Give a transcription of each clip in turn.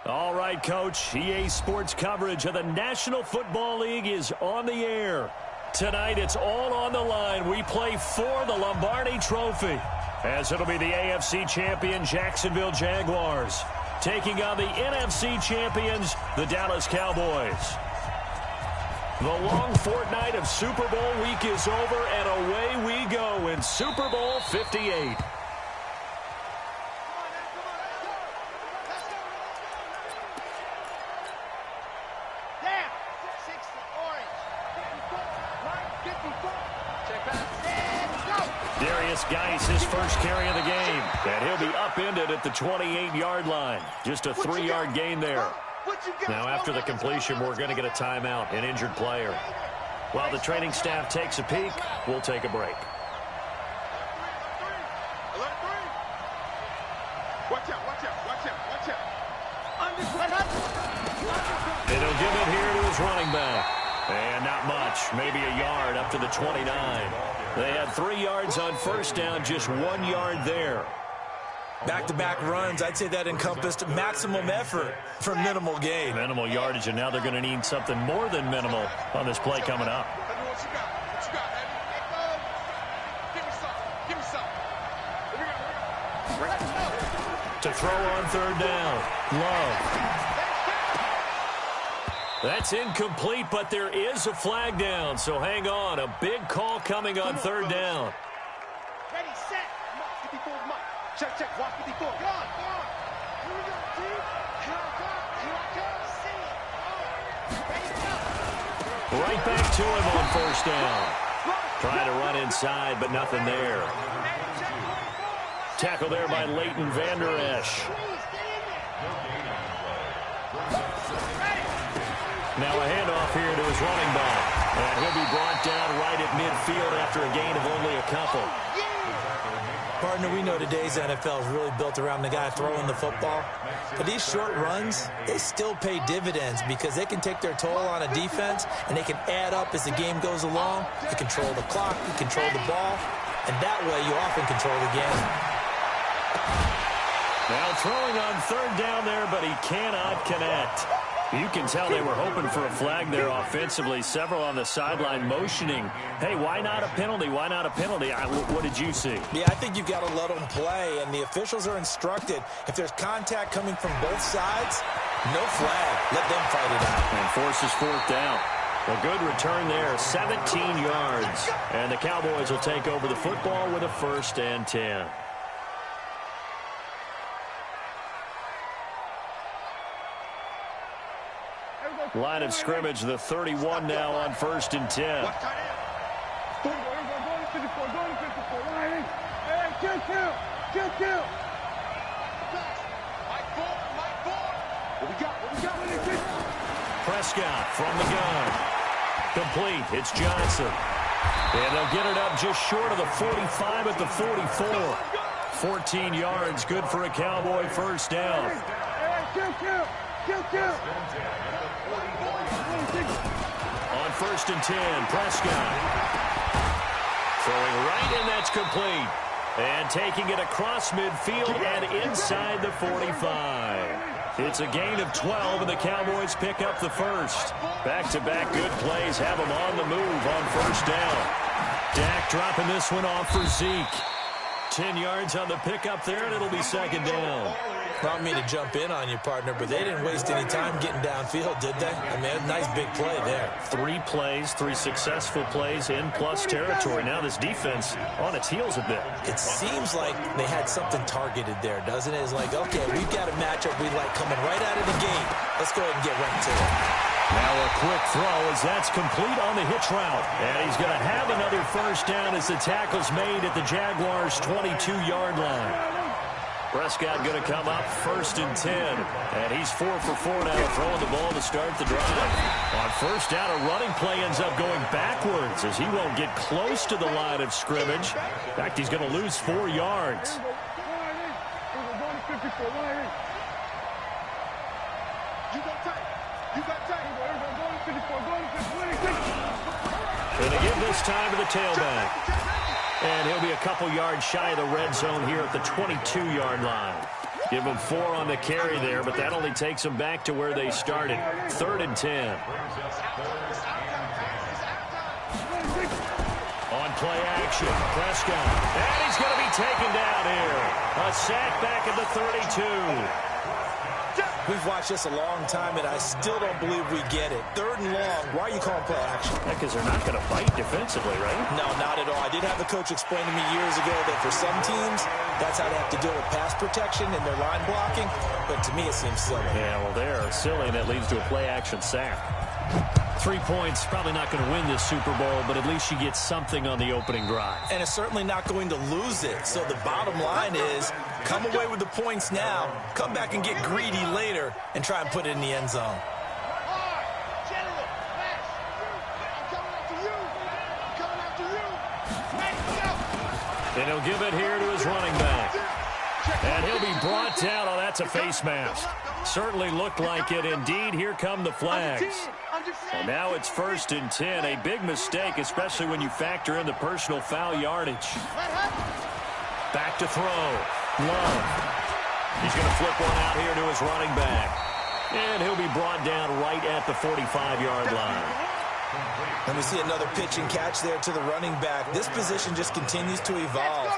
All right, Coach. EA Sports coverage of the National Football League is on the air. Tonight, it's all on the line. We play for the Lombardi Trophy, as it'll be the AFC champion Jacksonville Jaguars taking on the NFC champions, the Dallas Cowboys. The long fortnight of Super Bowl week is over, and away we go in Super Bowl 58. Geis, his first carry of the game, and he'll be upended at the 28-yard line. Just a 3-yard gain there. Now, after the completion, we're going to get a timeout, an injured player. While the training staff takes a peek, we'll take a break. And he'll give it here to his running back. And not much, maybe a yard up to the 29. They had 3 yards on first down, just 1 yard there. Back-to-back runs, I'd say that encompassed maximum effort for minimal gain. Minimal yardage, and now they're going to need something more than minimal on this play coming up. To throw on third down, Love. That's incomplete, but there is a flag down, so hang on. A big call coming on third down. Ready, set. Check. Watch 54. Go on. Here we go, team. Here I come. Right back to him on first down. Trying to run inside, but nothing there. Tackle there by Leighton Vander Esch. Now a handoff here to his running back. And he'll be brought down right at midfield after a gain of only a couple. Partner, we know today's NFL is really built around the guy throwing the football. But these short runs, they still pay dividends because they can take their toll on a defense and they can add up as the game goes along. You control the clock, you control the ball, and that way you often control the game. Now throwing on third down there, but he cannot connect. You can tell they were hoping for a flag there offensively. Several on the sideline motioning. Hey, why not a penalty? Why not a penalty? What did you see? Yeah, I think you've got to let them play, and the officials are instructed. If there's contact coming from both sides, no flag. Let them fight it out. And forces fourth down. A good return there, 17 yards. And the Cowboys will take over the football with a 1st and 10. Line of scrimmage, the 31 now on 1st and 10. Prescott from the gun. Complete. It's Johnson. And they'll get it up just short of the 45 at the 44. 14 yards, good for a Cowboy first down. On 1st and 10, Prescott. Throwing right, and that's complete. And taking it across midfield and inside the 45. It's a gain of 12, and the Cowboys pick up the first. Back-to-back good plays have them on the move on first down. Dak dropping this one off for Zeke. 10 yards on the pickup there, and it'll be 2nd down. Not me to jump in on you, partner, but they didn't waste any time getting downfield, did they? I mean, a nice big play there. 3 plays, 3 successful plays in plus territory. Now this defense on its heels a bit. It seems like they had something targeted there, doesn't it? It's like, okay, we've got a matchup we like coming right out of the gate. Let's go ahead and get right to it. Now a quick throw as that's complete on the hitch route. And he's going to have another first down as the tackle's made at the Jaguars' 22-yard line. Prescott going to come up 1st and 10. And he's 4 for 4 now throwing the ball to start the drive. On first down, a running play ends up going backwards as he won't get close to the line of scrimmage. In fact, he's going to lose 4 yards. Going to give this time to the tailback. And he'll be a couple yards shy of the red zone here at the 22-yard line. Give them 4 on the carry there, but that only takes them back to where they started. 3rd and 10. On play action, Prescott. And he's going to be taken down here. A sack back at the 32. We've watched this a long time, and I still don't believe we get it. 3rd and long. Why are you calling play action? Because they're not going to bite defensively, right? No, not at all. I did have a coach explain to me years ago that for some teams, that's how they have to deal with pass protection and their line blocking. But to me, it seems silly. Yeah, well, they're silly, and that leads to a play action sack. 3 points, probably not going to win this Super Bowl, but at least you get something on the opening drive. And it's certainly not going to lose it. So the bottom line is, come away with the points now, come back and get greedy later, and try and put it in the end zone. And he'll give it here to his running back. And he'll be brought down. Oh, that's a face mask. Certainly looked like it. Indeed, here come the flags. And now it's 1st and 10. A big mistake, especially when you factor in the personal foul yardage. Back to throw. Love. He's going to flip one out here to his running back. And he'll be brought down right at the 45-yard line. And we see another pitch and catch there to the running back. This position just continues to evolve.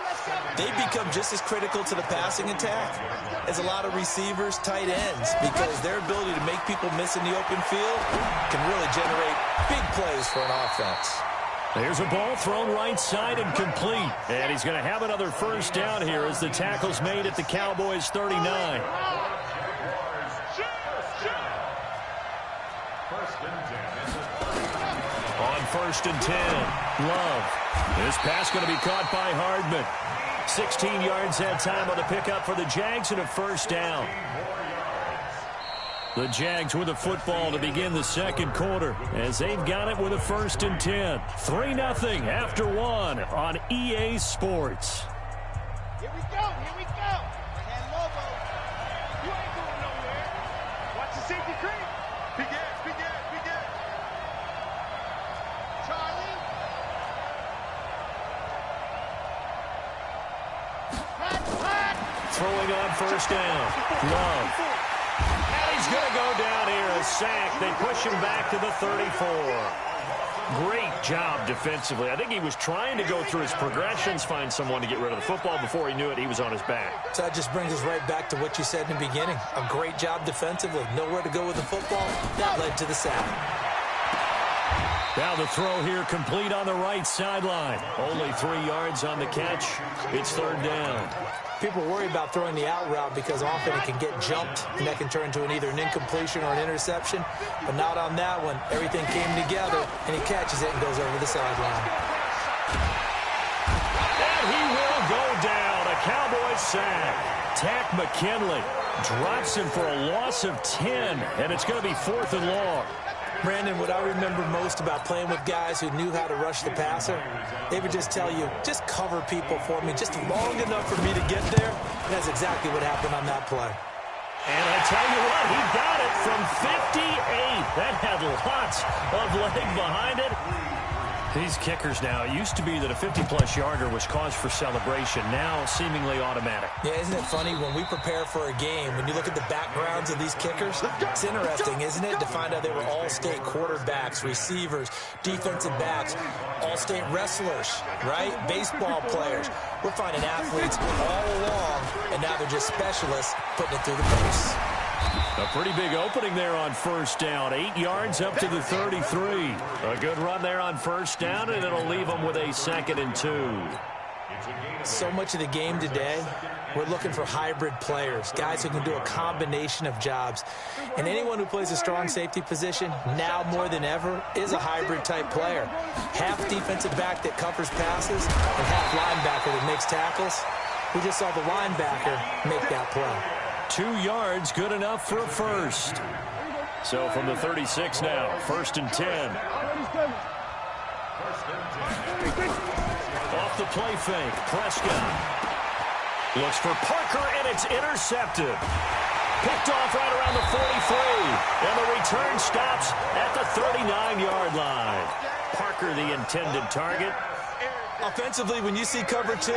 They become just as critical to the passing attack as a lot of receivers, tight ends, because their ability to make people miss in the open field can really generate big plays for an offense. There's a ball thrown right side and complete. And he's going to have another first down here as the tackle's made at the Cowboys' 39. On 1st and 10, Love. This pass going to be caught by Hardman. 16 yards that time on the pickup for the Jags and a first down. The Jags with the football to begin the second quarter as they've got it with a 1st and 10. 3-0 after 1 on EA Sports. Here we go, here we go. And Lobo, you ain't going nowhere. Watch the safety creep. Big ass, big ass, big ass. Charlie. Throwing on first down. Love. And he's going to go down here, a sack. They push him back to the 34. Great job defensively. I think he was trying to go through his progressions, find someone to get rid of the football. Before he knew it, he was on his back. So that just brings us right back to what you said in the beginning. A great job defensively. Nowhere to go with the football. That led to the sack. Now the throw here complete on the right sideline. Only 3 yards on the catch. It's 3rd down. People worry about throwing the out route because often it can get jumped, and that can turn into either an incompletion or an interception. But not on that one. Everything came together, and he catches it and goes over the sideline. And he will go down. A Cowboys sack. Takk McKinley drops him for a loss of 10, and it's going to be 4th and long. Brandon, what I remember most about playing with guys who knew how to rush the passer, they would just tell you, just cover people for me, just long enough for me to get there. And that's exactly what happened on that play. And I tell you what, he got it from 58. That had lots of leg behind it. These kickers now, it used to be that a 50-plus yarder was cause for celebration. Now seemingly automatic. Yeah, isn't it funny when we prepare for a game, when you look at the backgrounds of these kickers, it's interesting, isn't it, to find out they were all-state quarterbacks, receivers, defensive backs, all-state wrestlers, right? Baseball players. We're finding athletes all along, and now they're just specialists putting it through the posts. A pretty big opening there on first down. 8 yards up to the 33. A good run there on first down, and it'll leave them with a 2nd and 2. So much of the game today, we're looking for hybrid players, guys who can do a combination of jobs. And anyone who plays a strong safety position, now more than ever, is a hybrid-type player. Half defensive back that covers passes and half linebacker that makes tackles. We just saw the linebacker make that play. 2 yards, good enough for a first. So from the 36 now, 1st and 10. Off the play fake, Prescott. Looks for Parker, and it's intercepted. Picked off right around the 43. And the return stops at the 39-yard line. Parker, the intended target. Offensively, when you see cover 2,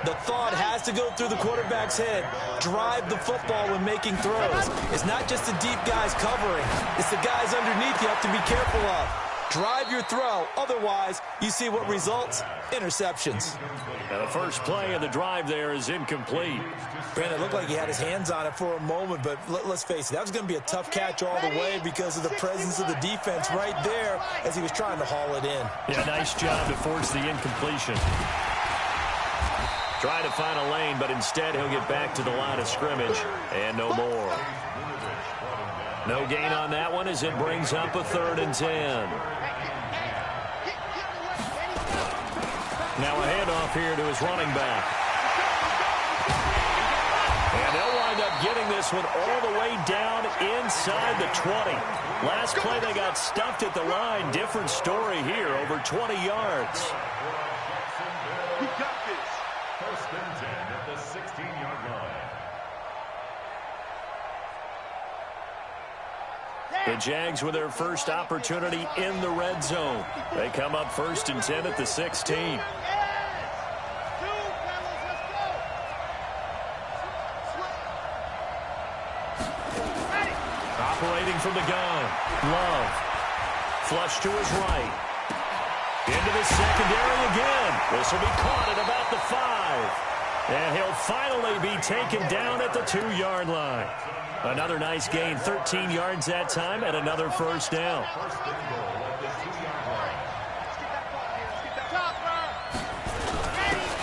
the thought has to go through the quarterback's head. Drive the football when making throws. It's not just the deep guys covering. It's the guys underneath you have to be careful of. Drive your throw. Otherwise, you see what results? Interceptions. Now the first play of the drive there is incomplete. Brandon, it looked like he had his hands on it for a moment, but let's face it, that was going to be a tough catch all the way because of the presence of the defense right there as he was trying to haul it in. Yeah, nice job to force the incompletion. Trying to find a lane, but instead he'll get back to the line of scrimmage and no more. No gain on that one as it brings up a 3rd and 10. Now a handoff here to his running back. And they'll wind up getting this one all the way down inside the 20. Last play they got stuffed at the line. Different story here, over 20 yards. We got this. 1st and 10 at the 16-yard line. The Jags with their first opportunity in the red zone. They come up 1st and 10 at the 16. Operating from the gun. Love. Flush to his right. Into the secondary again. This will be caught at about the 5. And he'll finally be taken down at the 2-yard line. Another nice gain, 13 yards that time, and another first down.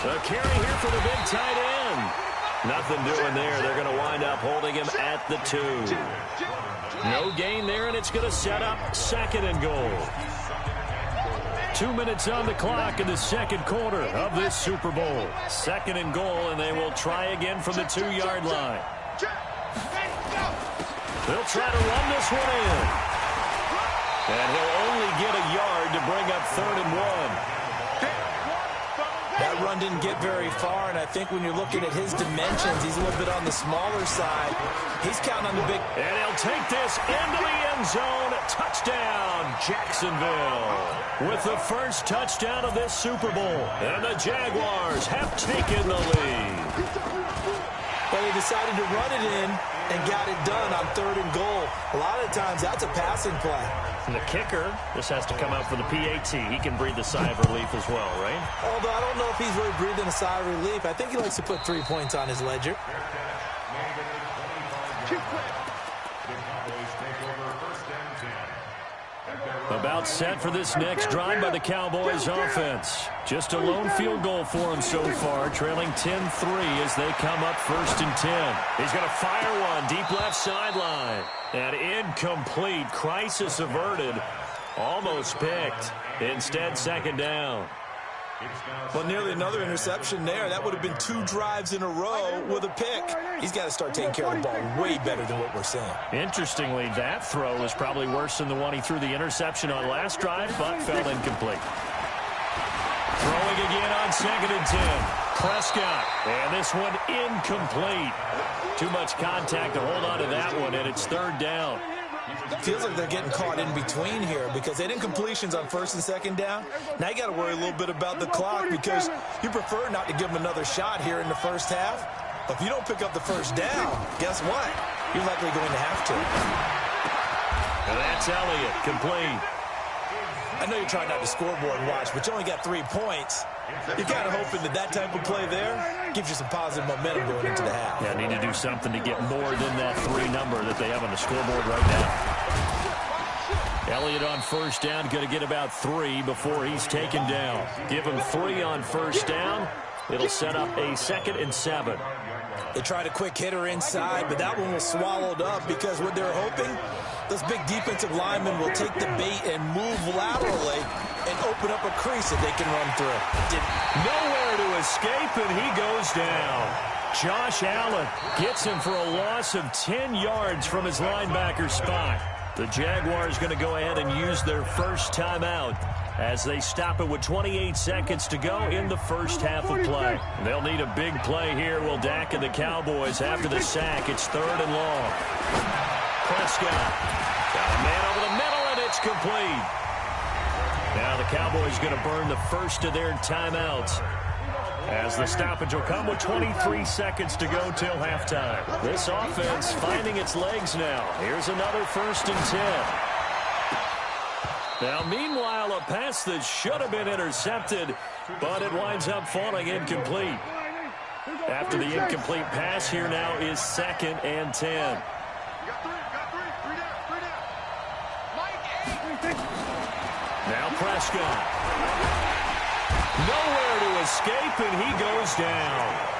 The carry here for the big tight end. Nothing doing there. They're going to wind up holding him at the 2. No gain there, and it's going to set up 2nd and goal. 2 minutes on the clock in the second quarter of this Super Bowl. 2nd and goal, and they will try again from the 2-yard line. They'll try to run this one in. And he'll only get a yard to bring up 3rd and 1. That run didn't get very far, and I think when you're looking at his dimensions, he's a little bit on the smaller side. He's counting on the big... And he'll take this into the end zone. Touchdown, Jacksonville. With the first touchdown of this Super Bowl. And the Jaguars have taken the lead. Well, he decided to run it in and got it done on 3rd and goal. A lot of times, that's a passing play. And the kicker, this has to come out for the PAT. He can breathe a sigh of relief as well, right? Although I don't know if he's really breathing a sigh of relief. I think he likes to put 3 points on his ledger. About set for this next drive by the Cowboys offense. Just a lone field goal for him so far, trailing 10-3 as they come up 1st and 10. He's going to fire one, deep left sideline. And incomplete, crisis averted, almost picked. Instead, 2nd down. Well, nearly another interception there. That would have been 2 drives in a row with a pick. He's got to start taking care of the ball way better than what we're seeing. Interestingly, that throw was probably worse than the one he threw the interception on last drive, but fell incomplete. Throwing again on 2nd and 10. Prescott. And this one incomplete. Too much contact to hold on to that one, and it's 3rd down. Feels like they're getting caught in between here because they had incompletions on 1st and 2nd down. Now you got to worry a little bit about the clock because you prefer not to give them another shot here in the first half. But if you don't pick up the first down, guess what? You're likely going to have to. And that's Elliott, complete. I know you're trying not to scoreboard watch, but you only got 3 points. You're kind of hoping that that type of play there gives you some positive momentum going into the half. Yeah, need to do something to get more than that 3 number that they have on the scoreboard right now. Elliott on 1st down, going to get about 3 before he's taken down. Give him 3 on 1st down. It'll set up a 2nd and 7. They tried a quick hitter inside, but that one was swallowed up because what they're hoping, those big defensive linemen will take the bait and move laterally and open up a crease that they can run through. Nowhere to escape, and he goes down. Josh Allen gets him for a loss of 10 yards from his linebacker spot. The Jaguars going to go ahead and use their first timeout as they stop it with 28 seconds to go in the first half of play. They'll need a big play here, will Dak and the Cowboys after the sack. It's 3rd and long. Prescott got a man over the middle, and it's complete. Now the Cowboys going to burn the first of their timeouts, as the stoppage will come with 23 seconds to go till halftime. This offense finding its legs now. Here's another 1st and 10. Now, meanwhile, a pass that should have been intercepted, but it winds up falling incomplete. After the incomplete pass, here now is 2nd and 10. Now Prescott. Nowhere to escape, and he goes down.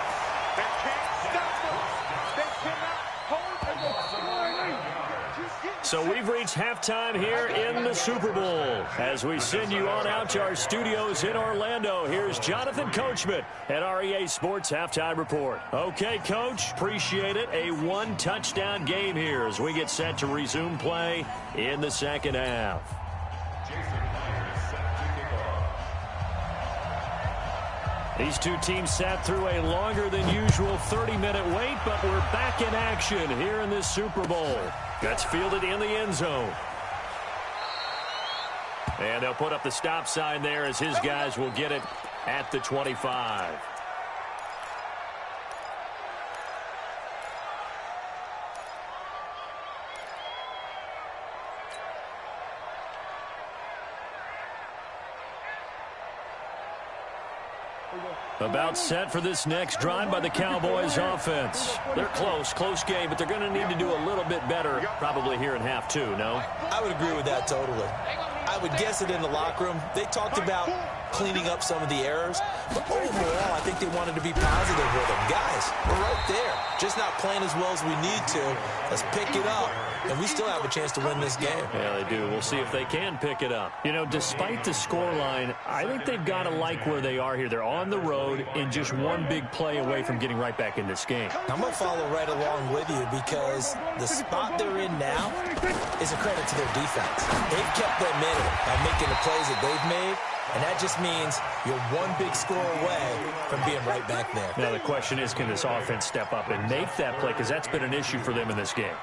So we've reached halftime here in the Super Bowl. As we send you on out to our studios in Orlando, here's Jonathan Coachman at REA Sports Halftime Report. Okay, Coach, appreciate it. A 1-touchdown game here as we get set to resume play in the second half. These two teams sat through a longer than usual 30-minute wait, but we're back in action here in this Super Bowl. Gets fielded in the end zone. And they'll put up the stop sign there as his guys will get it at the 25. About set for this next drive by the Cowboys offense. They're close game, but they're going to need to do a little bit better probably here in half two, no? I would agree with that totally. I would guess it in the locker room. They talked about cleaning up some of the errors, but overall, I think they wanted to be positive with them. Guys, we're right there. Just not playing as well as we need to. Let's pick it up, and we still have a chance to win this game. Yeah, they do. We'll see if they can pick it up. You know, despite the scoreline, I think they've got to like where they are here. They're on the road and just one big play away from getting right back in this game. I'm going to follow right along with you because the spot they're in now is a credit to their defense. They've kept them in it by making the plays that they've made, and that just means you're one big score away from being right back there. Now the question is, can this offense step up and make that play, because that's been an issue for them in this game.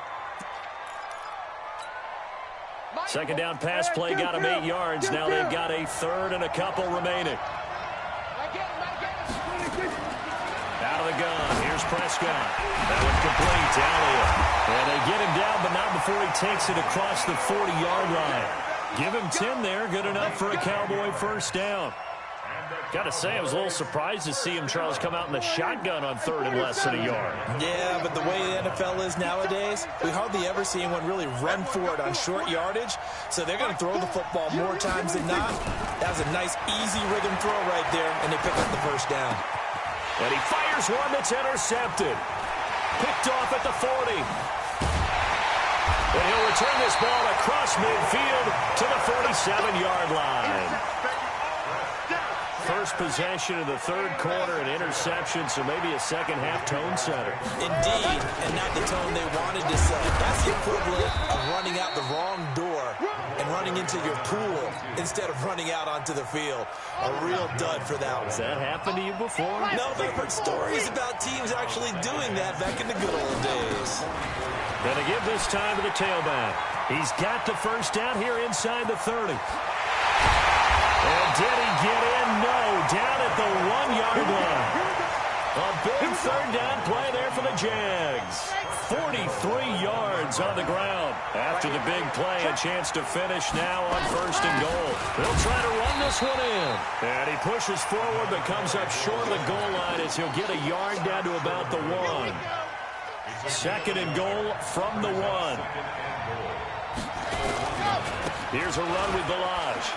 Second down pass play got them 8 yards. Now they've got a third and a couple remaining. Out of the gun. Here's Prescott. That one complete. Elliott. And they get him down, but not before he takes it across the 40-yard line. Give him 10 there. Good enough for a Cowboy first down. Got to say, I was a little surprised to see him, Charles, come out in the shotgun on third and less than a yard. Yeah, but the way the NFL is nowadays, we hardly ever see anyone really run for it on short yardage. So they're going to throw the football more times than not. That was a nice, easy rhythm throw right there, and they pick up the first down. And he fires one that's intercepted. Picked off at the 40. And he'll return this ball across midfield to the 47-yard line. First possession of the third quarter, an interception, so maybe a second-half tone setter. Indeed, and not the tone they wanted to set. That's the equivalent of running out the wrong door and running into your pool instead of running out onto the field. A real dud for that one. Has that happened to you before? No, but I've heard stories about teams actually doing that back in the good old days. Gonna give this time to the tailback. He's got the first down here inside the 30. And did he get in? No. Down at the 1-yard line. A big third down play there for the Jags. 43 yards on the ground. After the big play, a chance to finish now on first and goal. They'll try to run this one in. And he pushes forward but comes up short of the goal line as he'll get a yard down to about the 1. Second and goal from the 1. Here's a run with Ballage.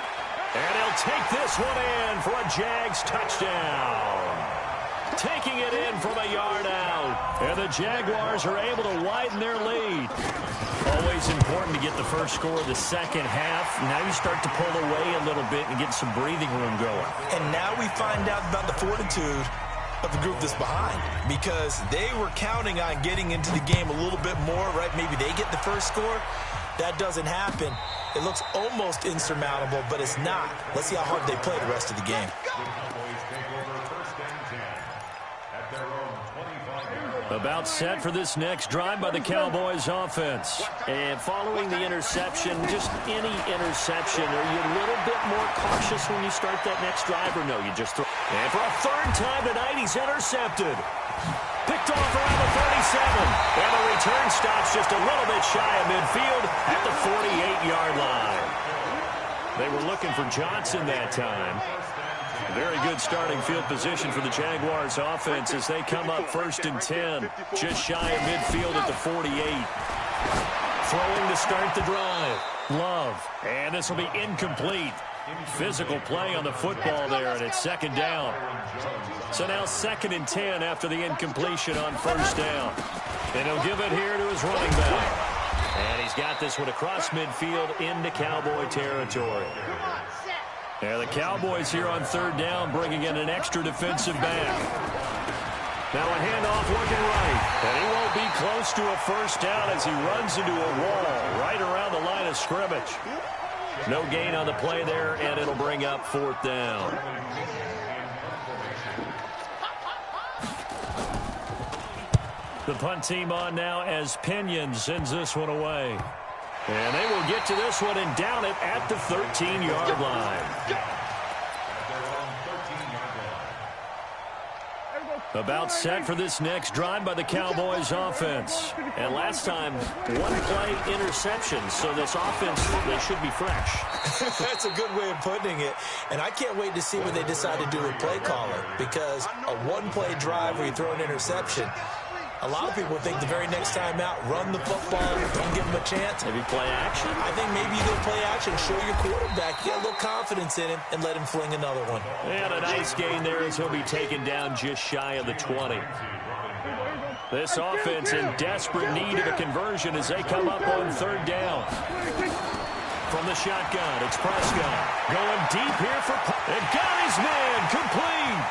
And he'll take this one in for a Jags touchdown. Taking it in from a yard out. And the Jaguars are able to widen their lead. Always important to get the first score of the second half. Now you start to pull away a little bit and get some breathing room going. And now we find out about the fortitude of the group that's behind, because they were counting on getting into the game a little bit more, right? Maybe they get the first score. That doesn't happen. It looks almost insurmountable, but it's not. Let's see how hard they play the rest of the game. About set for this next drive by the Cowboys offense. And following the interception, just any interception, are you a little bit more cautious when you start that next drive, or no, you just throw? And for a third time tonight, he's intercepted. Picked off around the 37. And the return stops just a little bit shy of midfield at the 48-yard line. They were looking for Johnson that time. Very good starting field position for the Jaguars offense as they come up 1st and 10. Just shy of midfield at the 48. Throwing to start the drive. Love. And this will be incomplete. Physical play on the football there, and it's 2nd down. So now 2nd and 10 after the incompletion on 1st down. And he'll give it here to his running back. And he's got this one across midfield into Cowboy territory. Yeah, the Cowboys here on 3rd down bringing in an extra defensive back. Now a handoff looking right. And he won't be close to a 1st down as he runs into a wall right around the line of scrimmage. No gain on the play there, and it'll bring up 4th down. The punt team on now as Pinion sends this one away. And they will get to this one and down it at the 13-yard line. About set for this next drive by the Cowboys offense. And last time, one-play interception, so this offense, they should be fresh. That's a good way of putting it. And I can't wait to see what they decide to do with play calling, because a one-play drive where you throw an interception, a lot of people think the very next time out, run the football, don't give him a chance. Maybe play action? I think maybe you go play action, show your quarterback, get a little confidence in him, and let him fling another one. And a nice gain there as he'll be taken down just shy of the 20. This offense in desperate need of a conversion as they come up on 3rd down. From the shotgun, it's Prescott. Going deep here for... And got his man complete.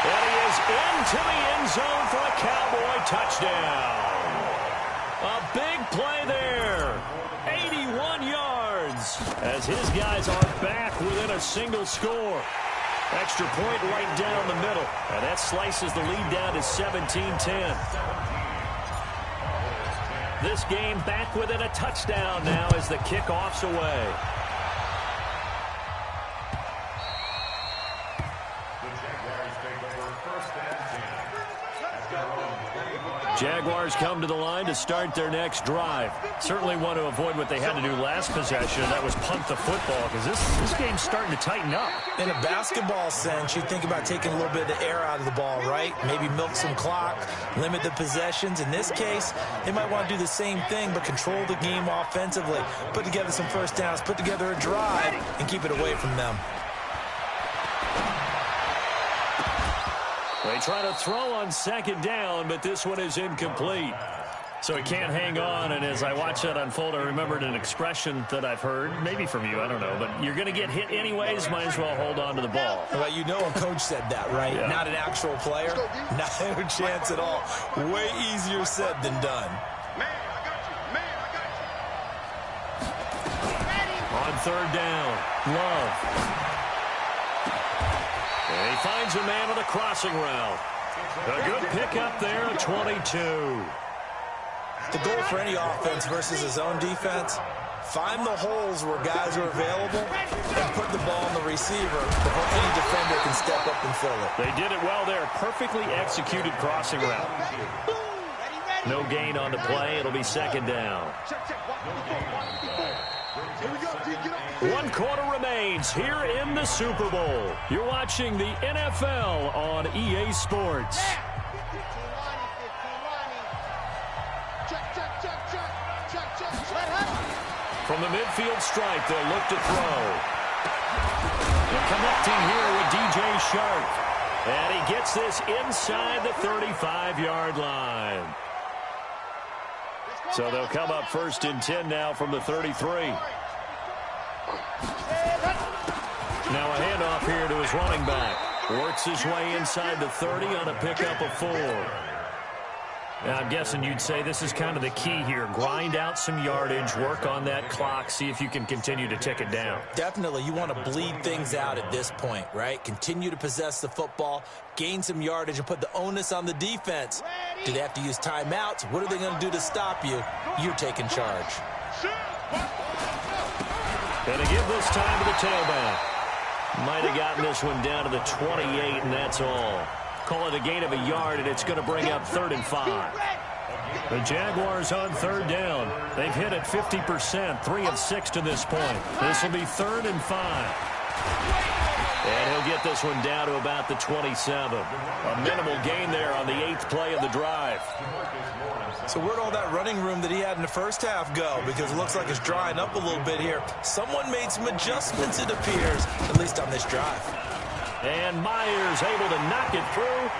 And he is into the end zone for a Cowboy touchdown. A big play there. 81 yards as his guys are back within a single score. Extra point right down the middle. And that slices the lead down to 17-10. This game back within a touchdown now as the kickoff's away. Jaguars come to the line to start their next drive. Certainly want to avoid what they had to do last possession. That was punt the football, because this game's starting to tighten up. In a basketball sense, you think about taking a little bit of the air out of the ball, right? Maybe milk some clock, limit the possessions. In this case, they might want to do the same thing, but control the game offensively. Put together some 1st downs, put together a drive, and keep it away from them. They try to throw on 2nd down, but this one is incomplete. So he can't hang on, and as I watch that unfold, I remembered an expression that I've heard, maybe from you, I don't know, but you're going to get hit anyways, might as well hold on to the ball. Well, you know a coach said that, right? Yeah. Not an actual player. Not a chance at all. Way easier said than done. On 3rd down, Love. And he finds a man on a crossing route. A good pickup there at 22. The goal for any offense versus his own defense, find the holes where guys are available and put the ball on the receiver before any defender can step up and fill it. They did it well there. Perfectly executed crossing route. No gain on the play. It'll be 2nd down. 1 quarter remains here in the Super Bowl. You're watching the NFL on EA Sports. From the midfield stripe, they'll look to throw. And connecting here with DJ Shark. And he gets this inside the 35-yard line. So they'll come up 1st and 10 now from the 33. Now a handoff here to his running back. Works his way inside the 30 on a pickup of 4. Now, I'm guessing you'd say this is kind of the key here. Grind out some yardage, work on that clock, see if you can continue to tick it down. Definitely. You want to bleed things out at this point, right? Continue to possess the football, gain some yardage, and put the onus on the defense. Do they have to use timeouts? What are they going to do to stop you? You're taking charge. Going to give this time to the tailback. Might have gotten this one down to the 28, and that's all. Call it a gain of a yard, and it's going to bring up 3rd and 5. The Jaguars on 3rd down. They've hit it 50%, 3 of 6 to this point. This will be 3rd and 5. And he'll get this one down to about the 27. A minimal gain there on the 8th play of the drive. So where'd all that running room that he had in the first half go? Because it looks like it's drying up a little bit here. Someone made some adjustments, it appears, at least on this drive. And Myers able to knock it through.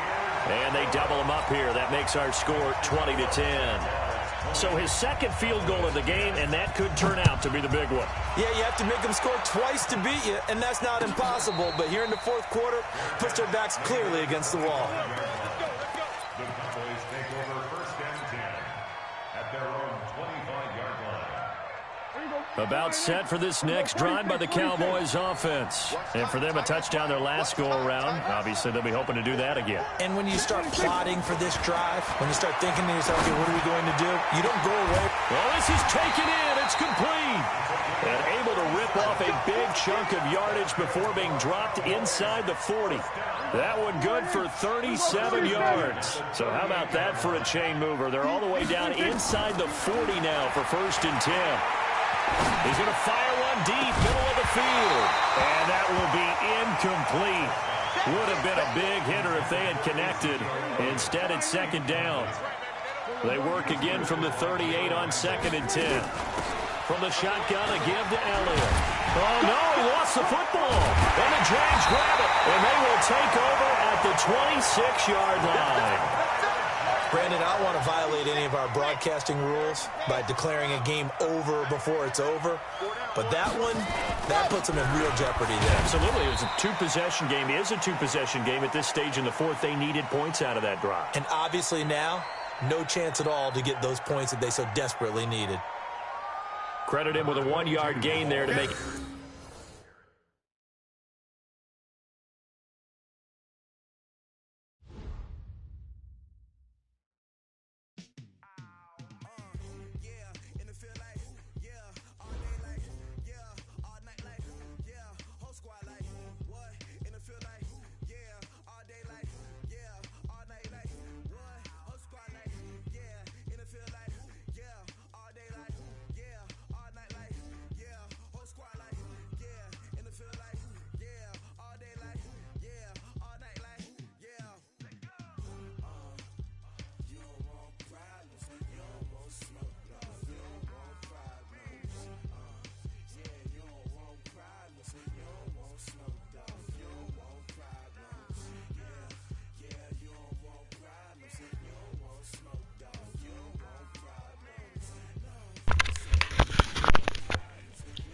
And they double him up here. That makes our score 20-10. So his second field goal of the game, and that could turn out to be the big one. Yeah, you have to make them score twice to beat you, and that's not impossible. But here in the fourth quarter, puts their backs clearly against the wall. The Cowboys take over 1st and 10 at their own 25-yard line. About set for this next drive by the Cowboys offense. And for them, a touchdown their last go-around. Obviously, they'll be hoping to do that again. And when you start plotting for this drive, when you start thinking to yourself, okay, what are we going to do? You don't go away. Well, this is taken in. It's complete. And able to rip off a big chunk of yardage before being dropped inside the 40. That one good for 37 yards. So how about that for a chain mover? They're all the way down inside the 40 now for 1st and 10. He's going to fire one deep, middle of the field. And that will be incomplete. Would have been a big hitter if they had connected. Instead, it's 2nd down. They work again from the 38 on 2nd and 10. From the shotgun, a give to Elliott. Oh, no, he lost the football. And the Jags grab it. And they will take over at the 26-yard line. Brandon, I don't want to violate any of our broadcasting rules by declaring a game over before it's over. But that one, that puts them in real jeopardy there. Absolutely. It was a 2-possession game. It is a 2-possession game at this stage in the 4th. They needed points out of that drive. And obviously now, no chance at all to get those points that they so desperately needed. Credit him with a 1-yard gain there to make it.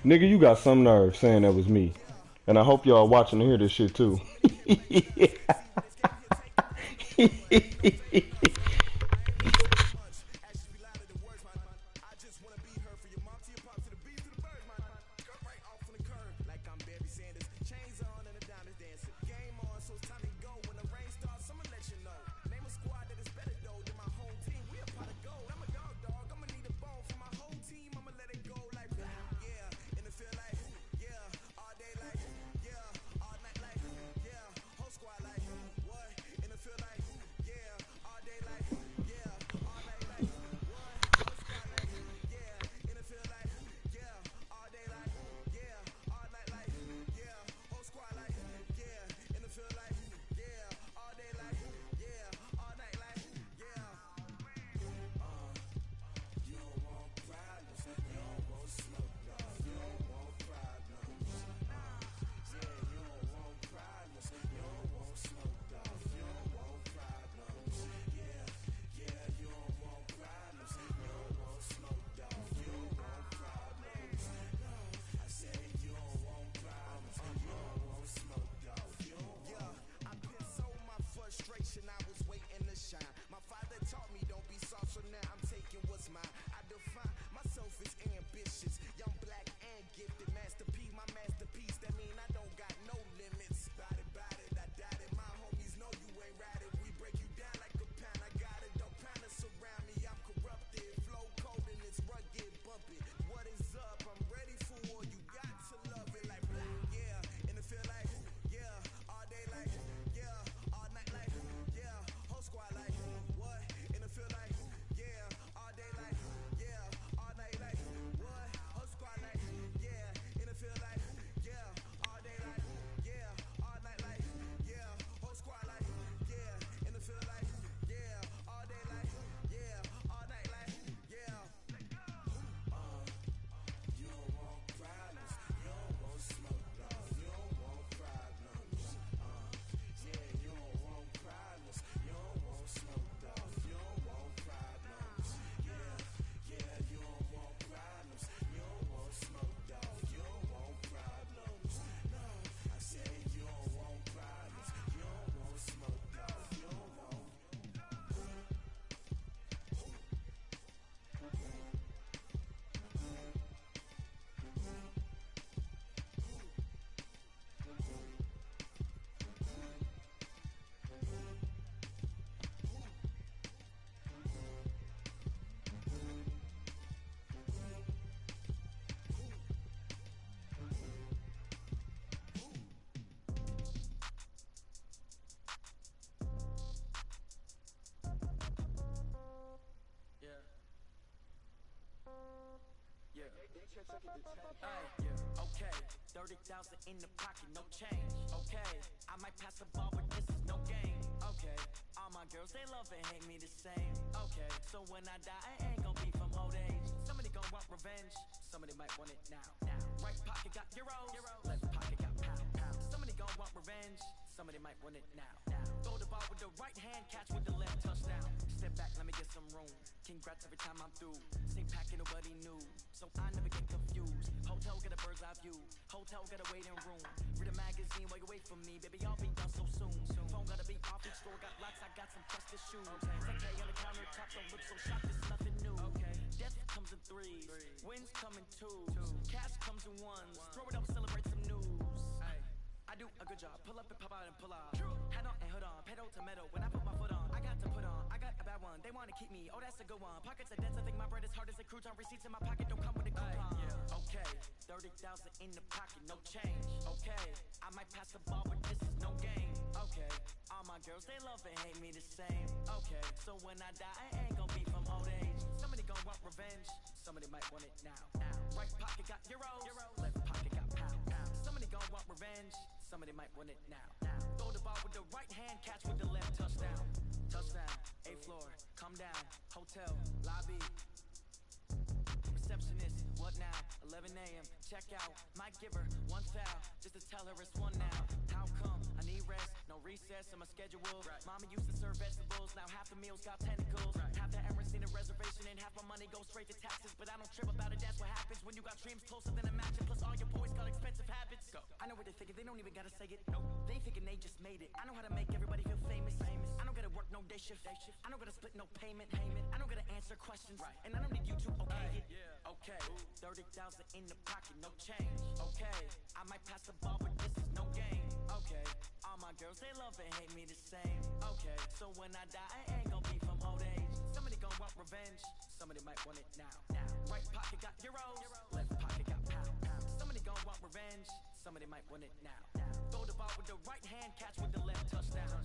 Nigga, you got some nerve saying that was me. And I hope y'all watching to hear this shit too. Okay, 30,000 in the pocket, no change. Okay, I might pass the ball, but this is no game. Okay, all my girls, they love and hate me the same. Okay, so when I die, I ain't gonna be from old age. Somebody gonna want revenge, somebody might want it now. Right pocket got euros, left pocket got pound. Somebody gonna want revenge, somebody might want it now. Throw the ball with the right hand, catch with the left, touchdown. Step back, let me get some room. Congrats every time I'm through. Same packet, nobody knew, so I never get confused. Hotel got a bird's eye view, hotel got a waiting room. Read a magazine while you wait for me, baby, I'll be done so soon. Phone gotta be off, each store got locks, I got some trusted shoes. 10K on the countertop, don't look so shocked, it's nothing new. Death comes in threes, wins come in twos, cash comes in ones. Throw it up, celebrate some news. I do a good job, pull up and pop out and pull out. Head on and hood on, pedal to metal. When I put my foot on, I got to put on. I got a bad one, they wanna keep me, oh that's a good one. Pockets are dense, I think my bread is hard as a crouton. Receipts in my pocket don't come with a coupon. Okay, 30,000 in the pocket, no change. Okay, I might pass the ball, but this is no game. Okay, all my girls, they love and hate me the same. Okay, so when I die, I ain't gonna be from old age. Somebody gonna want revenge, somebody might want it now. Right pocket got euros, left pocket got pound. Somebody gonna want revenge, somebody might want it now. Throw the ball with the right hand, catch with the left, touchdown. Touchdown, 8th floor, come down, hotel, lobby. Receptionist, what now? 11 a.m. Check out. Might give her one foul just to tell her it's one now. How come? I need rest, no recess in my schedule. Mama used to serve vegetables, now half the meals got tentacles. Half the Emirates need a reservation and half my money goes straight to taxes. But I don't trip about it, that's what happens when you got dreams closer than a match. Plus all your boys got expensive habits. Go. I know what they're thinking, they don't even gotta say it. Nope. They ain't thinking they just made it. I know how to make everybody feel famous. I don't gotta work no day shift. I don't gotta split no payment. I don't gotta answer questions. And I don't need you to okay it. Okay, 30,000 in the pocket, no change. Okay, I might pass the ball, but this is no game. Okay, all my girls, they love and hate me the same. Okay, so when I die, I ain't gonna be from old age. Somebody gonna want revenge, somebody might want it now. Right pocket got euros, left pocket got pound. Somebody gonna want revenge, somebody might want it now. Throw the ball with the right hand, catch with the left, touchdown.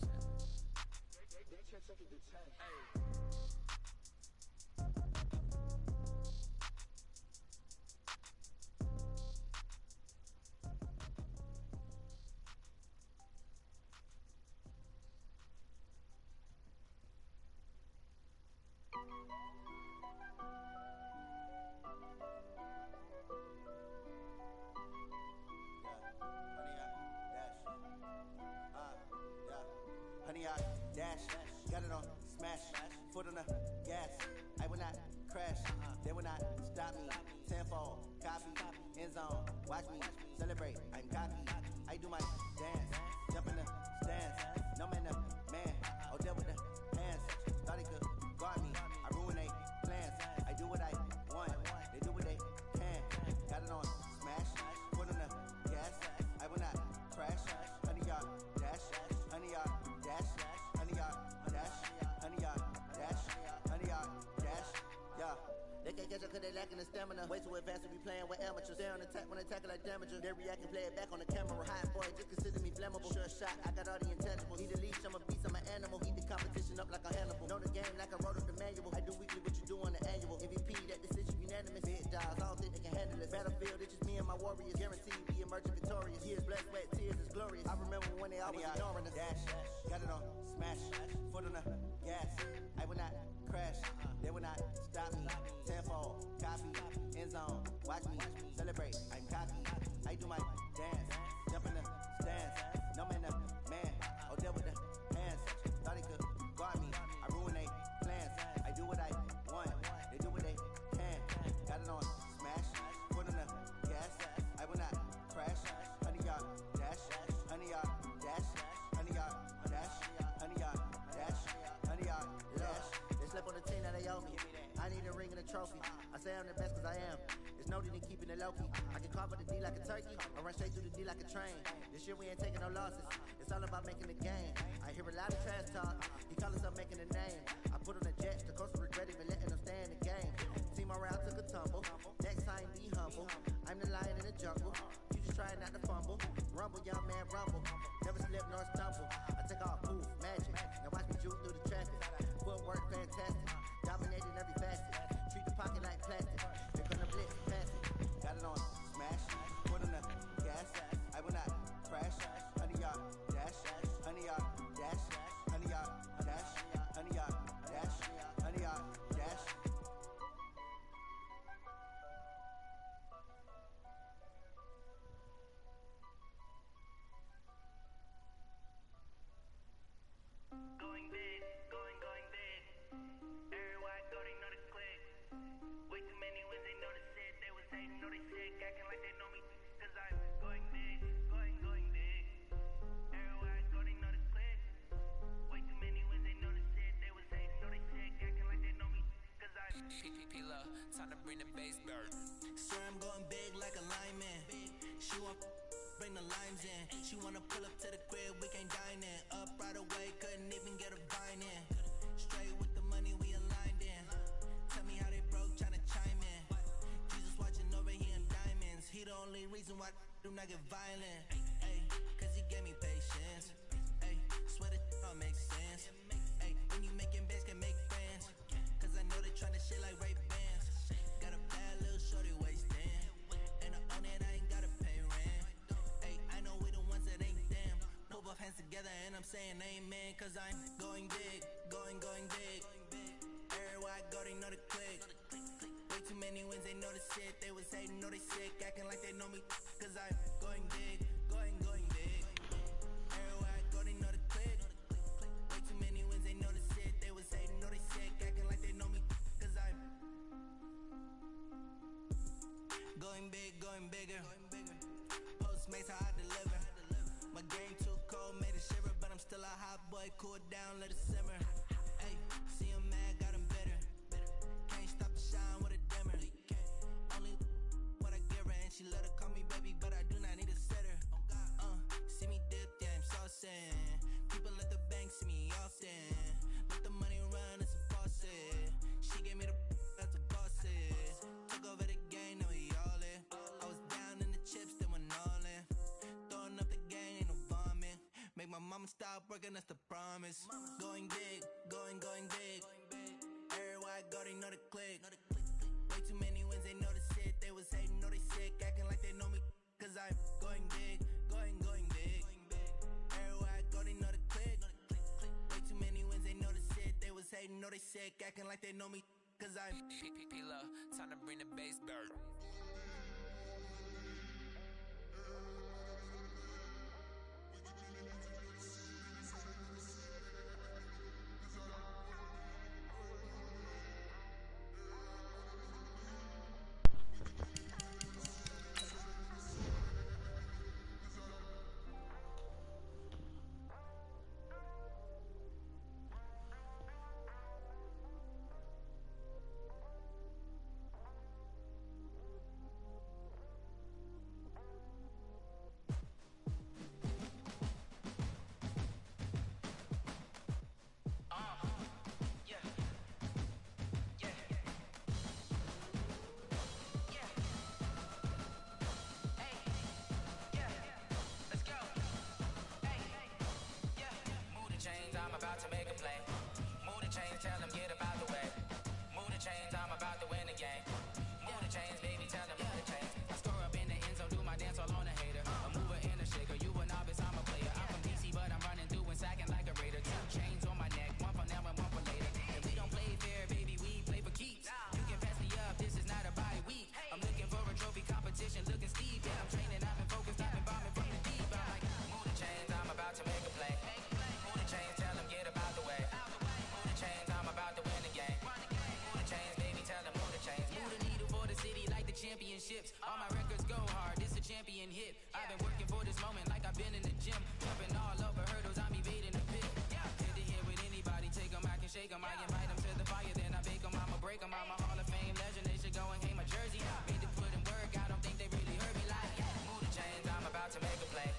Honey, I dash, got it on smash, foot on the gas. I will not crash, they will not stop me. Tenfold, copy, end zone, watch me celebrate. I'm cocky, I do my dance, jump in the stands. No man, the man, oh there with the hands. Thought he could guard me, I ruin they plans. I do what I want, they do what they can. Got it on smash, foot on the gas. I will not crash, honey, y'all dash, honey, y'all dash, honey, y'all dash, honey, y'all dash, honey, y'all dash, yeah. They can't catch up cause they lacking the stamina. Way too advanced to be playing with amateurs. Stay on attack when they tackle like damager. They react and play it back on the camera. Hot boy, just consider me flammable. Sure shot, I got all the intangibles. Need a leash, I'm a beast, I'm an animal. Heat the competition up like a Hannibal. Know the game like I wrote up the manual. I do weekly what you do on the annual. MVP, that decision unanimous. Big dogs, I don't think they can handle it. Battlefield, it's just me and my warriors. Guaranteed we emerging victorious. Years, blood, sweat, tears is glorious. I remember when they always ignoring us. Dash, got it on smash, foot on the gas. I will not crash, they will not stop me. Tenfold, copy, end zone, watch me celebrate. I'm cocky, I do my dance, jump in the stands. No man, the man, oh there with the hands. Thought he could guard me, I ruin they plans. I do what I want, they do what they can. Got it on smash, foot on the gas. I will not crash, honey y'all dash, honey y'all dash, honey y'all dash, honey y'all dash, honey y'all dash. They slept on the team that they owe me. I need a ring and a trophy. I say I'm the best cause I am. It's no need in keeping it low-key. I can carve up the D like a turkey, or run straight through the D like a train. This year we ain't taking no losses. It's all about making the game. I hear a lot of trash talk. He call himself making a name. I put on the Jets, the coach regret even letting them stay in the game. Team morale took a tumble. Next time be humble. I'm the lion in the jungle. You just trying not to fumble. Rumble, young man, rumble. Never slip nor stumble. I take off, poof, magic. Now watch me juke through the traffic. Footwork fantastic. Dominating every facet. Treat the pocket like plastic. They're gonna blitz, pass it. Got it on smash, foot on the gas. I will not crash. 100 yard dash, 100 yard dash, 100 yard dash, 100 yard dash, 100 yard dash. Going big, going big. Everywhere I go, they know the click. Way too many wins, they know the shit. They was hating, know they sick, acting like they know me. Cause I'm going big, going big. Everywhere I go, they know the click. Way too many wins, they know the shit. They was hating, know they sick, acting like they know me. Cause I'm P-P-P-Love, time to bring the bass bird. Swear I'm going big like a lineman. She want bring the limes in. She wanna pull up to the crib, we can't dine in. Up right away, couldn't even get a vine in. Straight with the money, we aligned in. Tell me how they broke, tryna chime in. Jesus watching over here in diamonds. He the only reason why do not get violent. Ay, cause he gave me patience. Ay, swear that all makes sense. Ay, when you making bands, can make friends. Cause I know they tryna shit like Ray Bans. Got a bad little shorty wasting. And I own it, I ain't gotta pay rent. Ay, I know we the ones that ain't them. Put both hands together and I'm saying amen. Cause I'm going big, going big. Everywhere I go, they know the click. Way too many wins, they know the shit. They was hating, know they sick, acting like they know me. Cause I'm going big, going big. Everywhere I go, they know the click. Way too many wins, they know the shit. They was hating, know they sick, acting like they know me. Cause I'm going big, going bigger. Postmates, how I deliver. My game too cold, made it shiver. But I'm still a hot boy, cool down, let it simmer. Ay, see him mad, got him bitter. Can't stop the shine with a dimmer. Only what I give her, and she let her call me baby, but I do not need a sitter. See me dip, yeah, I'm saucing. People at the bank see me often. Let the money run, it's a faucet. She gave me the that's a bosses. Took over the game, now we all in. I was down in the chips, then went all in. Throwing up the game, ain't no vomit. Make my mama stop working, that's the promise. Going big, going big. Everywhere I go, they know the click. Way too many wins, they know the shit. They was hating, know they sick, acting like they know me. Cause I'm going big, going big. Everywhere I go, they know the click. Way too many wins, they know the shit. They was hating, know they sick, acting like they know me. Cause I'm P-P-P-Love, time to bring the bass bird. To make a play. Move the chains, tell them get about the way. Move the chains, I'm about to win the game. Move the chains, baby, tell them move the chains. I score up in the end zone, do my dance all on a hater. A mover and a shaker, you a novice, I'm a player. I'm from DC, but I'm running through and sacking like a raider. 2 chains on my neck, one for now and one for later. And we don't play fair, baby, we play for keeps. You can pass me up, this is not a bye week. I'm looking for a trophy competition, looking steep. Yeah, I'm training, I've been focused, I've been bombing from the deep. I'm like, move the chains, I'm about to make a play. Move the chains, tell them get about the way. Move the chains, I'm about to win the game. Move the chains, baby, tell them move the chains. Move the needle for the city like the championships. All my records go hard, this a champion hit. I've been working for this moment like I've been in the gym. Jumping all over hurdles, I'm evading the pit. Hit to hit with anybody, take them, I can shake them. I invite them to the fire, then I bake them. I'ma break them, I'm a Hall of Fame legend. They should go and hang my jersey. Made to put in work, I don't think they really heard me like. Move the chains, I'm about to make a play.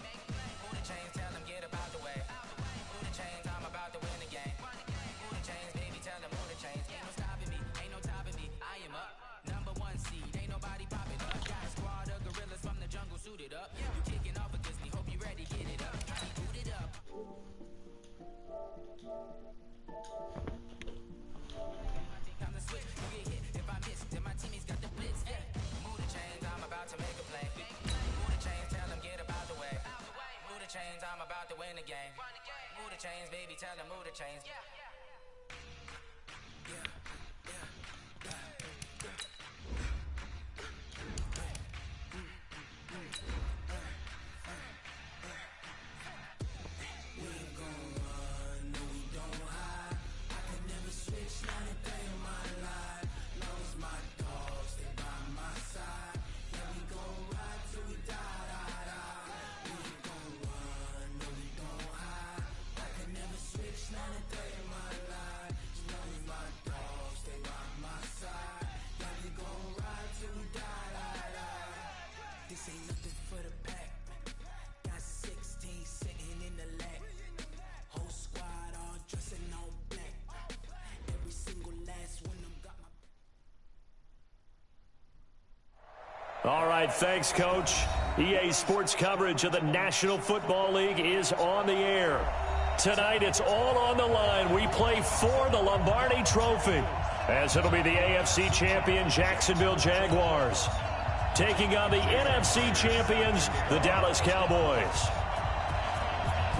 Move the chains, tell them get about the way. Move the chains, I'm about to win the game. Move the chains, baby, tell them move the chains. Ain't no stopping me, ain't no topping me. I am up, #1 seed, ain't nobody popping up. Got a squad of gorillas from the jungle suited up. You kicking off against me, hope you ready, get it up. I be booted up. I'm the switch, you get hit. If I miss, then my teammates got the blitz. Yeah, move the chains, I'm about to make a play. chains, I'm about to win the game. Move the chains, baby, tell them move the chains. All right, thanks, Coach. EA Sports coverage of the National Football League is on the air. Tonight, it's all on the line. We play for the Lombardi Trophy, as it'll be the AFC champion Jacksonville Jaguars taking on the NFC champions, the Dallas Cowboys.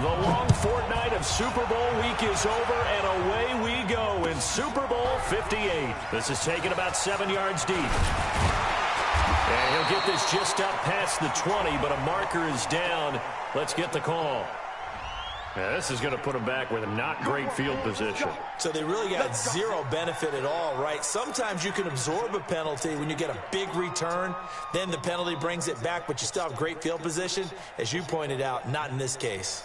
The long fortnight of Super Bowl week is over, and away we go in Super Bowl 58. This is taken about 7 yards deep. And he'll get this just up past the 20, but a marker is down. Let's get the call. Yeah, this is going to put him back with a not great field position. So they really got zero benefit at all, right? Sometimes you can absorb a penalty when you get a big return. Then the penalty brings it back, but you still have great field position. As you pointed out, not in this case.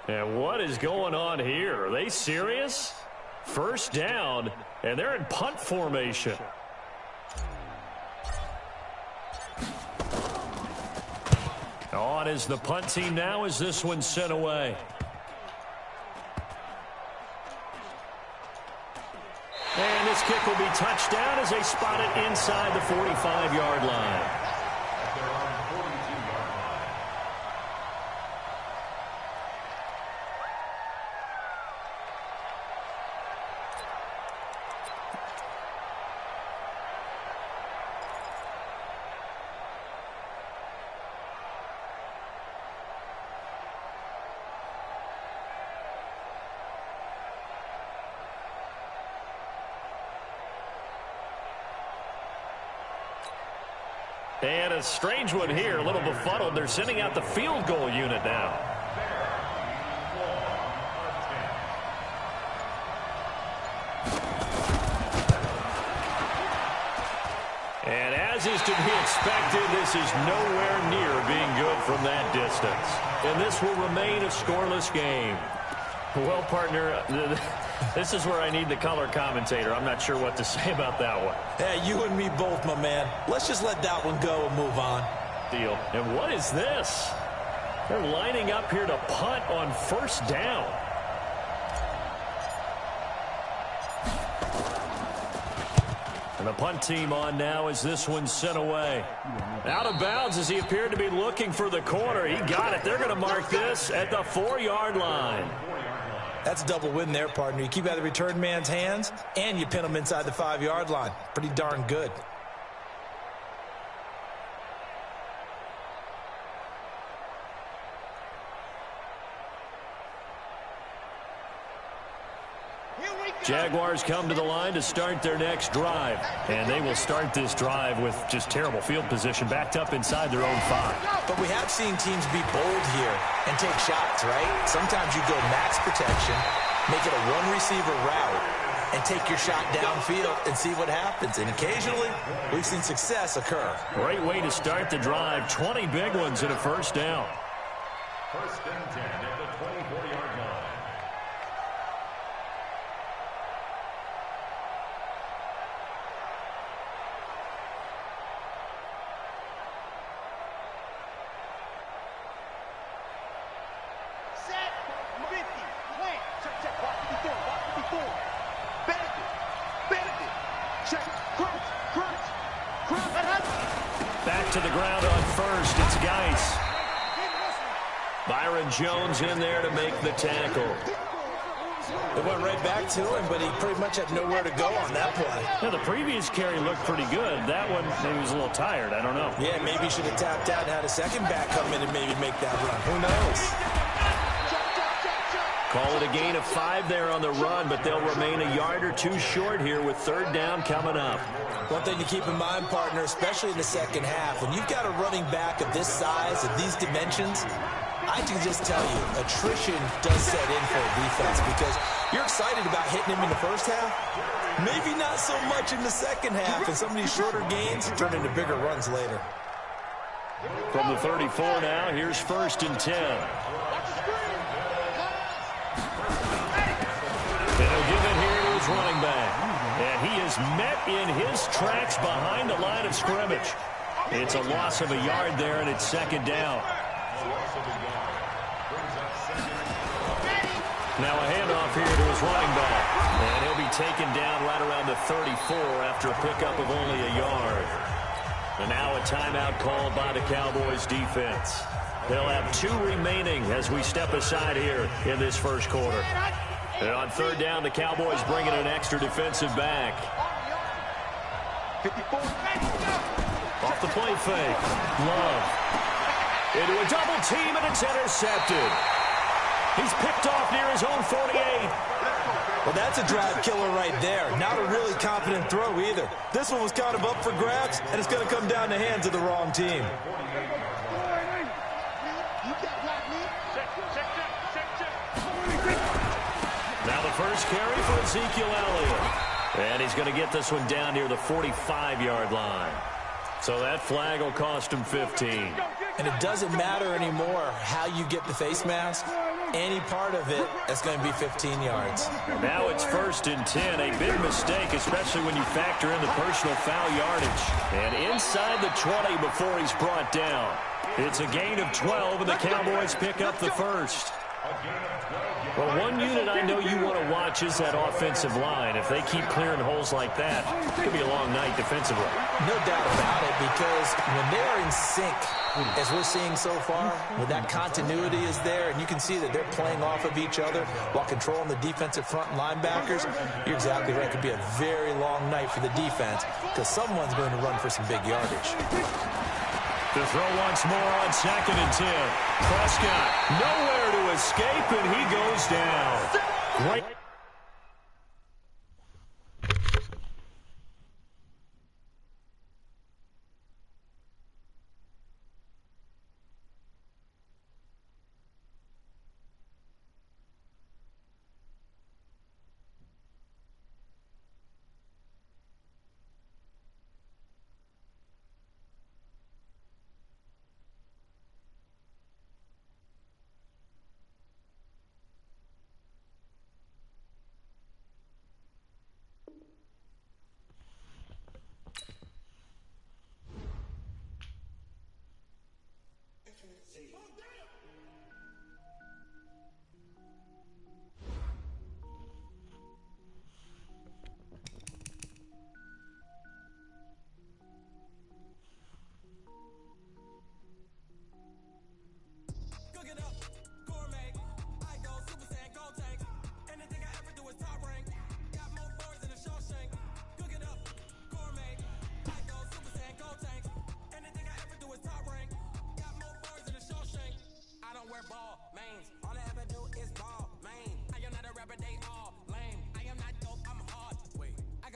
And what is going on here? Are they serious? First down, and they're in punt formation. On is the punt team now as this one's sent away. And this kick will be touchdown as they spot it inside the 45-yard line. And a strange one here, a little befuddled. They're sending out the field goal unit now. And as is to be expected, this is nowhere near being good from that distance. And this will remain a scoreless game. Well, partner, this is where I need the color commentator. I'm not sure what to say about that one. Yeah, you and me both, my man. Let's just let that one go and move on. Deal. And what is this? They're lining up here to punt on first down. And the punt team on now as this one's sent away. Out of bounds as he appeared to be looking for the corner. He got it. They're going to mark this at the 4-yard line. That's a double win there, partner. You keep out of the return man's hands, and you pin him inside the 5-yard line. Pretty darn good. Jaguars come to the line to start their next drive. And they will start this drive with just terrible field position, backed up inside their own 5. But we have seen teams be bold here and take shots, right? Sometimes you go max protection, make it a one-receiver route, and take your shot downfield and see what happens. And occasionally, we've seen success occur. Great way to start the drive. 20 big ones and a first down. First and 10 at the 24-yard line. Set, 50, plant, check, check, what are you doing? knocked to the ground on first. It's Geis. Byron Jones in there to make the tackle. It went right back to him, but he pretty much had nowhere to go on that play. Yeah, the previous carry looked pretty good. That one, maybe he was a little tired. I don't know. Yeah, maybe he should have tapped out and had a second back come in and maybe make that run. Who knows? Call it a gain of 5 there on the run, but they'll remain a yard or two short here with third down coming up. One thing to keep in mind, partner, especially in the second half, when you've got a running back of this size, of these dimensions, I can just tell you, attrition does set in for a defense because you're excited about hitting him in the first half. Maybe not so much in the second half, and some of these shorter gains turn into bigger runs later. From the 34 now, here's first and 10. And he'll give it here to his running back. And he is met in his tracks behind the line of scrimmage. It's a loss of a yard there, and it's second down. Now a handoff here to his running back. And he'll be taken down right around the 34 after a pickup of only a yard. And now a timeout called by the Cowboys defense. They'll have 2 remaining as we step aside here in this first quarter. And on third down, the Cowboys bringing an extra defensive back. 54. Off the play fake. Love. Into a double team, and it's intercepted. He's picked off near his own 48. Well, that's a drive killer right there. Not a really confident throw either. This one was kind of up for grabs, and it's going to come down the hands of the wrong team. Now the first carry for Ezekiel Elliott. And he's going to get this one down near the 45-yard line. So that flag will cost him 15. And it doesn't matter anymore how you get the face mask. Any part of it is going to be 15 yards. Now it's first and 10. A big mistake, especially when you factor in the personal foul yardage. And inside the 20 before he's brought down. It's a gain of 12, and the Cowboys pick up the first. Well, one unit I know you want to watch is that offensive line. If they keep clearing holes like that, it could be a long night defensively. No doubt about it, because when they're in sync, as we're seeing so far, when that continuity is there, and you can see that they're playing off of each other while controlling the defensive front linebackers, you're exactly right. It could be a very long night for the defense because someone's going to run for some big yardage. To throw once more on second and 10. Prescott nowhere to escape, and he goes down. Great.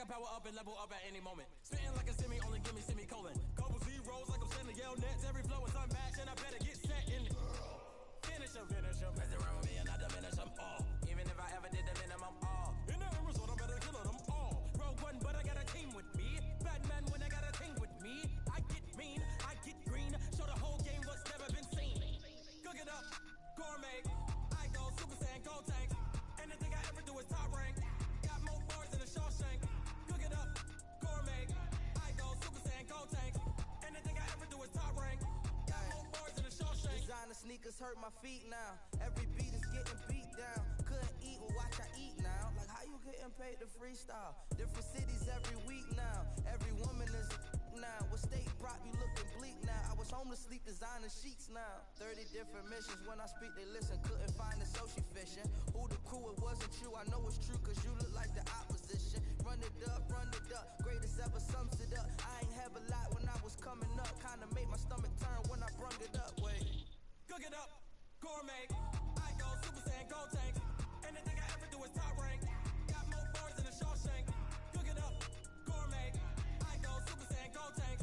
Power up and level up at any moment. Spitting like a semi, only give me semicolon. Couple zeros like I'm sending yell nets. Every flow is unmatched, and I better get set in. Finish them. Mess around with me and I diminish them all. Even if I ever did the minimum all. In the Arizona, I'm better killing them all. Rogue one, but I got a team with me. Batman when I got a team with me. I get mean, I get green. Show the whole game what's never been seen. Cook it up, gourmet. I go Super Saiyan, go tank. Anything I ever do is top rank. Got more bars than a Shawshank. Sneakers hurt my feet now. Every beat is getting beat down. Couldn't eat, well watch I eat now. Like how you getting paid to freestyle? Different cities every week now. Every woman is now. What state brought you looking bleak now? I was home to sleep, designing sheets now. 30 different missions, when I speak they listen. Couldn't find the social fishing. Who the crew, it wasn't you. I know it's true, cause you look like the opposition. Run it up, greatest ever sums it up. I ain't have a lot when I was coming up. Kinda made my stomach turn when I brung it up. Wait. Cook it up, gourmet. I go Super Saiyan, gold tank. Anything I ever do is top rank. Got more bars than a Shawshank. Cook it up, gourmet. I go Super Saiyan, gold tank.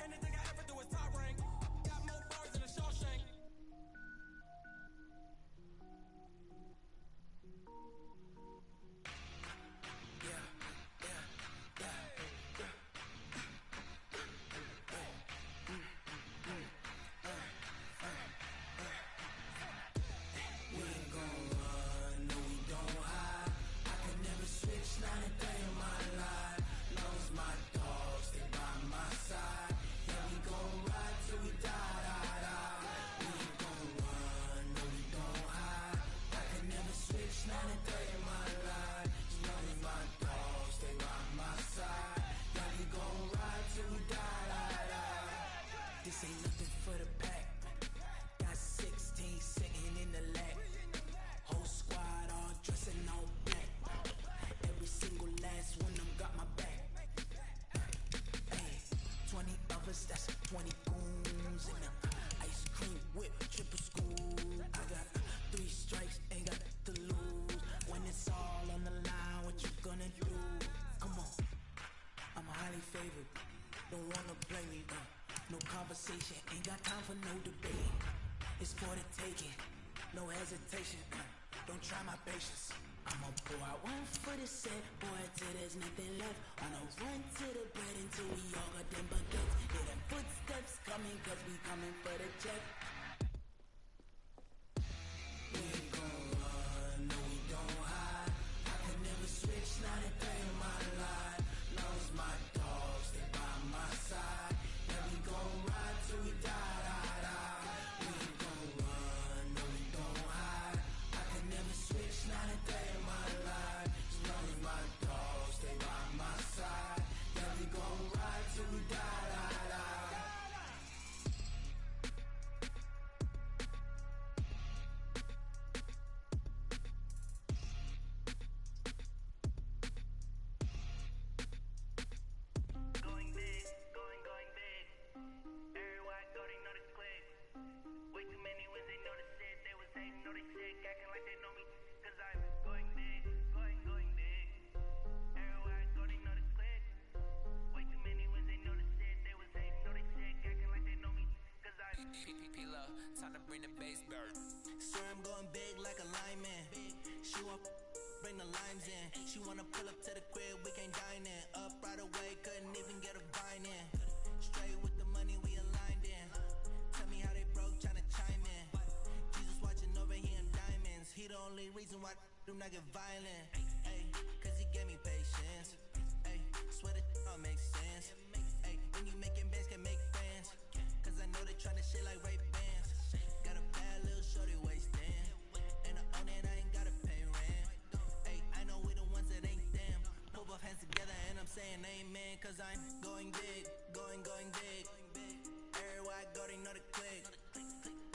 Anything I ever do is top rank. Got more bars than a Shawshank. This ain't nothing for the pack. Got 16 sitting in the lap. Whole squad all dressing all black. Every single last one of them got my back. Hey, 20 of us, that's 20 goons. And ice cream whip, triple school. I got 3 strikes, ain't got to lose. When it's all on the line, what you gonna do? Come on, I'm highly favored. Don't wanna blame me, no conversation, ain't got time for no debate. It's for the taking, no hesitation. Don't try my patience. I'ma pour out one for the set, boy, till there's nothing left. On a run to the bread until we all got them baguettes. Hear them footsteps coming, cause we coming for the check. We ain't gon' run, no we don't hide. I can never switch, not a day in my life. Long as my dogs, they by my side. We gon' ride till we die. We ain't gon' run, no we don't hide. I can never switch, not a day in my life. As long as my dogs stay by my side. Yeah, we gon' ride till we die. Time to bring the base bird. Swear I'm going big like a lineman. She want bring the limes in. She wanna pull up to the crib, we can't dine in. Up right away, couldn't even get a vine in. Straight with the money we aligned in. Tell me how they broke, tryna chime in. Jesus watching over here in diamonds. He the only reason why do not get violent. Ay, cause he gave me patience. Ay, swear that all makes sense. Ay, when you making bands can make friends. Cause I know they tryna shit like Ray Bans. Got a bad little shorty wasting. And I own it, I ain't gotta pay rent. Ay, I know we the ones that ain't them. Pull both hands together and I'm saying amen. Cause I'm going big, going big. Everywhere I go, they know the click.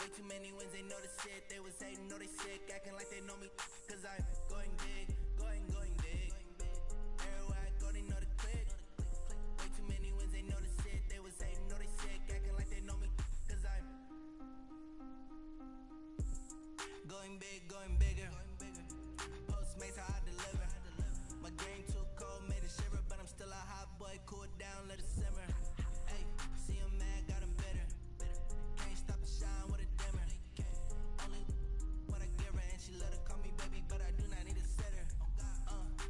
Way too many wins, they know the shit. They was hating, know they sick, acting like they know me. Cause I'm going big, going big. Everywhere I go, they know the click. Way too many wins, they know the shit. They was hating, know they sick, acting like they know me. Cause I'm going big, going bigger. Postmates how I deliver. My game too cold, made it shiver. But I'm still a hot boy, cool down, let it simmer. Hey, see him mad, got him bitter. Can't stop the shine with a dimmer. Only what I give her, and she let her call me baby, but I do not need a sitter.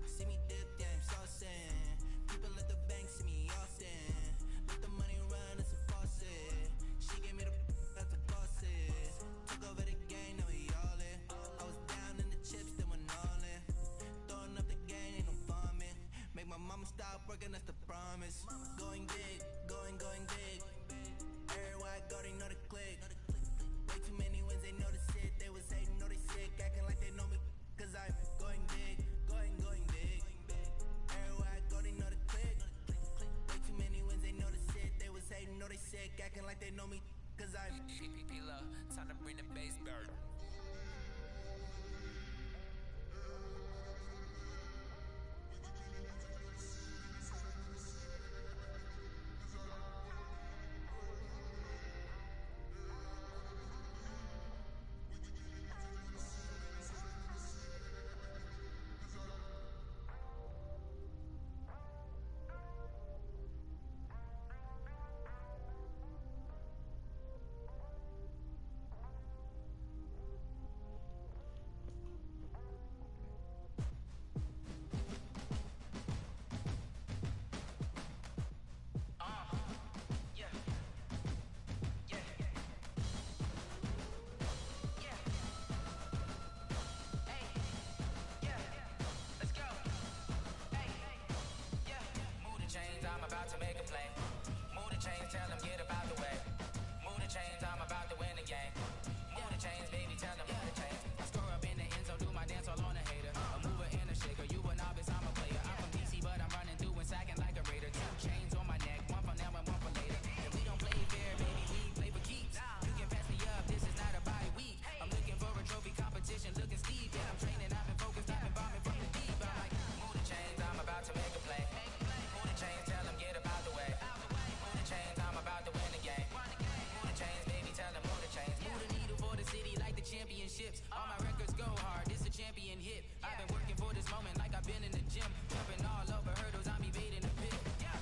See me dip, yeah, I'm saucing. People at the bank see me often. Let the money run, it's a faucet. She gave me the that's a bosses. Took over the game, now we all in. I was down in the chips, then went all in. Throwing up the game, ain't no vomit. Make my mama stop working, that's the promise. Going big, going big. Everywhere I go, they know the click. Way too many wins, they know the shit. They was hating, know they sick, acting like they know me. Cause I'm going big, going big. Everywhere I go, they know the click. Way too many wins, they know the shit. they know me, cause I'm P-Love, time to bring the bass bird. To make a play. Move the chains, tell them get about the way. Move the chains, I'm about to win the game. Move the chains, baby, tell them move the chains. I score up in the end zone, do my dance all on a hater. A mover and a shaker, you a novice, I'm a player. I'm from DC, but I'm running through and sacking like a raider. 2 chains on my neck, one for now and one for later. And we don't play fair, baby, we play for keeps. You can pass me up, this is not a bye week. I'm looking for a trophy competition, looking steep. Yeah, I'm training, I've been focused, I've been bombing from the deep. I'm like, move the chains, I'm about to make a play. Move the chains, tell them get about the way. Move the chains, I'm about to win the game. Move the chains, baby, tell them move the chains. Move the needle for the city like the championships. All my records go hard, this a champion hit. I've been working for this moment like I've been in the gym. Jumping all over hurdles, I'm evading the pit.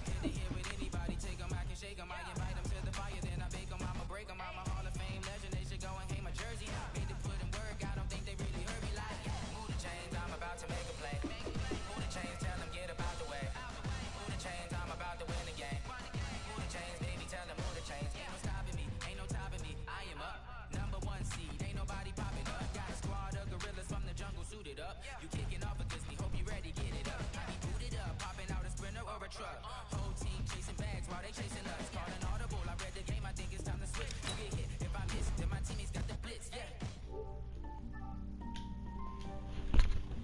Hit the hit with anybody, take them, I can shake them. I invite them to the fire, then I bake them. I'ma break them, I'm a Hall of Fame legend. They should go and hang my jersey. Made to put in work, I don't think they really heard me like. Move the chains, I'm about to make a play. Move the chains, tell them get about the way. Move the chains, I'm about to win the game. Move the chains, baby, tell them move the chains. Ain't no stopping me, ain't no topping me. I am up, #1 seed, ain't nobody popping up. Got a squad of gorillas from the jungle suited up. You kicking off against me, hope you ready, get it up. I be booted up, popping out a Sprinter or a truck. Whole team chasing bags while they chasing us.